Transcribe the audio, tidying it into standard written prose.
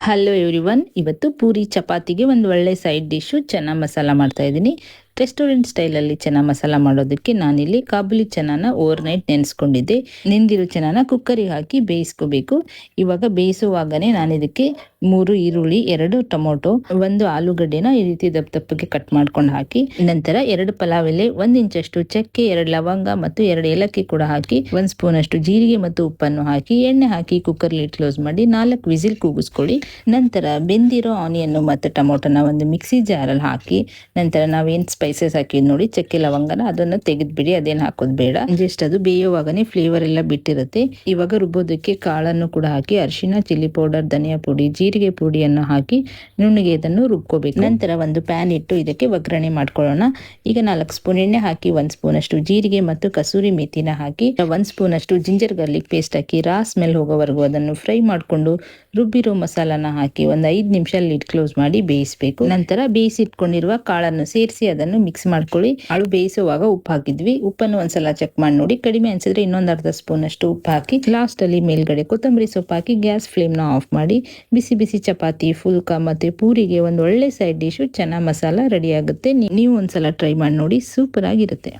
Hello everyone, ಇವತ್ತು ಪೂರಿ ಚಪಾತಿಗೆ ಒಂದು ಒಳ್ಳೆ ಸೈಡ್ ಡಿಶ್ಶು ಚೆನ್ನ ಮಸಾಲ ಮಾಡ್ತಾ ಇದ್ದೀನಿ. ರೆಸ್ಟೋರೆಂಟ್ ಸ್ಟೈಲಲ್ಲಿ ಚೆನ್ನ ಮಸಾಲ ಮಾಡೋದಕ್ಕೆ ನಾನಿಲ್ಲಿ ಕಾಬುಲಿ ಚೆನ್ನನ ಓವರ್ ನೈಟ್ ನೆನೆಸ್ಕೊಂಡಿದ್ದೆ. ನೆಂದಿರೋ ಚೆನ್ನನ ಕುಕ್ಕರಿಗೆ ಹಾಕಿ ಬೇಯಿಸ್ಕೋಬೇಕು. ಇವಾಗ ಬೇಯಿಸುವಾಗನೇ ನಾನು ಇದಕ್ಕೆ 3 ಈರುಳ್ಳಿ, 2 ಟೊಮೊಟೊ, 1 ಆಲೂಗಡ್ಡೆನ ಈ ರೀತಿ ದಪ್ಪ ದಪ್ಪಗೆ ಕಟ್ ಮಾಡ್ಕೊಂಡು ಹಾಕಿ, ನಂತರ 2 ಪಲಾವ್ ಎಲೆ, 1 ಇಂಚಷ್ಟು ಚಕ್ಕೆ, 2 ಲವಂಗ ಮತ್ತು 2 ಏಲಕ್ಕಿ ಕೂಡ ಹಾಕಿ, 1 ಸ್ಪೂನ್ ಅಷ್ಟು ಜೀರಿಗೆ ಮತ್ತು ಉಪ್ಪನ್ನು ಹಾಕಿ, ಎಣ್ಣೆ ಹಾಕಿ ಕುಕ್ಕರ್ ಲಿಡ್ ಕ್ಲೋಸ್ ಮಾಡಿ 4 ವಿಸಿಲ್ ಕೂಗಿಸ್ಕೊಳ್ಳಿ. ನಂತರ ಬೆಂದಿರೋ ಆನಿಯನ್ ಮತ್ತು ಟೊಮೊಟೊನ ಒಂದು ಮಿಕ್ಸಿ ಜಾರಲ್ಲಿ ಹಾಕಿ, ನಂತರ ನಾವೇನು ಸ್ಪೈಸಸ್ ಹಾಕಿದ್ ನೋಡಿ, ಚಕ್ಕೆ ಲವಂಗನ ಅದನ್ನು ತೆಗೆದ್ಬಿಡಿ, ಅದೇನು ಹಾಕೋದು ಬೇಡ. ಜಸ್ಟ್ ಅದು ಬೇಯುವಾಗನೇ ಫ್ಲೇವರ್ ಎಲ್ಲ ಬಿಟ್ಟಿರುತ್ತೆ. ಇವಾಗ ರುಬ್ಬೋದಕ್ಕೆ ಕಾಳನ್ನು ಕೂಡ ಹಾಕಿ, ಅರಿಶಿನ, ಚಿಲ್ಲಿ ಪೌಡರ್, ಧನಿಯಾ ಪುಡಿ, ಜೀರಿಗೆ ಪುಡಿಯನ್ನು ಹಾಕಿ ನುಣ್ಣಗೆ ಇದನ್ನು ರುಬ್ಕೋಬೇಕು. ನಂತರ ಒಂದು ಪ್ಯಾನ್ ಇಟ್ಟು ಇದಕ್ಕೆ ಒಗ್ಗರಣೆ ಮಾಡ್ಕೊಳ್ಳೋಣ. ಈಗ 4 ಸ್ಪೂನ್ ಎಣ್ಣೆ ಹಾಕಿ, 1 ಸ್ಪೂನ್ ಅಷ್ಟು ಜೀರಿಗೆ ಮತ್ತು ಕಸೂರಿ ಮೆಥಿನ ಹಾಕಿ, 1 ಸ್ಪೂನ್ ಅಷ್ಟು ಜಿಂಜರ್ ಗಾರ್ಲಿಕ್ ಪೇಸ್ಟ್ ಹಾಕಿ, ರಾ ಸ್ಮೆಲ್ ಹೋಗೋವರೆಗೂ ಅದನ್ನು ಫ್ರೈ ಮಾಡಿಕೊಂಡು ರುಬ್ಬಿರೋ ಮಸಾಲಾನ ಹಾಕಿ ಒಂದು 5 ನಿಮಿಷ ಲಿಡ್ ಕ್ಲೋಸ್ ಮಾಡಿ ಬೇಯಿಸಬೇಕು. ನಂತರ ಬೇಯಿಸಿಟ್ಕೊಂಡಿರುವ ಕಾಳನ್ನು ಸೇರಿಸಿ ಅದನ್ನು ಮಿಕ್ಸ್ ಮಾಡ್ಕೊಳ್ಳಿ. ಕಾಳು ಬೇಯಿಸುವಾಗ ಉಪ್ಪು ಹಾಕಿದ್ವಿ, ಉಪ್ಪನ್ನು ಒಂದ್ಸಲ ಚೆಕ್ ಮಾಡಿ ನೋಡಿ. ಕಡಿಮೆ ಅನ್ಸಿದ್ರೆ ಇನ್ನೊಂದು ಅರ್ಧ ಸ್ಪೂನ್ ಅಷ್ಟು ಉಪ್ಪು ಹಾಕಿ, ಲಾಸ್ಟ್ ಅಲ್ಲಿ ಮೇಲ್ಗಡೆ ಕೊತ್ತಂಬರಿ ಸೊಪ್ಪು ಹಾಕಿ ಗ್ಯಾಸ್ ಫ್ಲೇಮ್ ನ ಆಫ್ ಮಾಡಿ, ಬಿಸಿ ಬಿಸಿ ಚಪಾತಿ, ಫುಲ್ಕಾ ಮತ್ತೆ ಪೂರಿಗೆ ಒಂದು ಒಳ್ಳೆ ಸೈಡ್ ಡಿಶ್ ಚೆನ್ನ ಮಸಾಲ ರೆಡಿ ಆಗುತ್ತೆ. ನೀವು ಒಂದ್ಸಲ ಟ್ರೈ ಮಾಡಿ ನೋಡಿ, ಸೂಪರ್ ಆಗಿರುತ್ತೆ.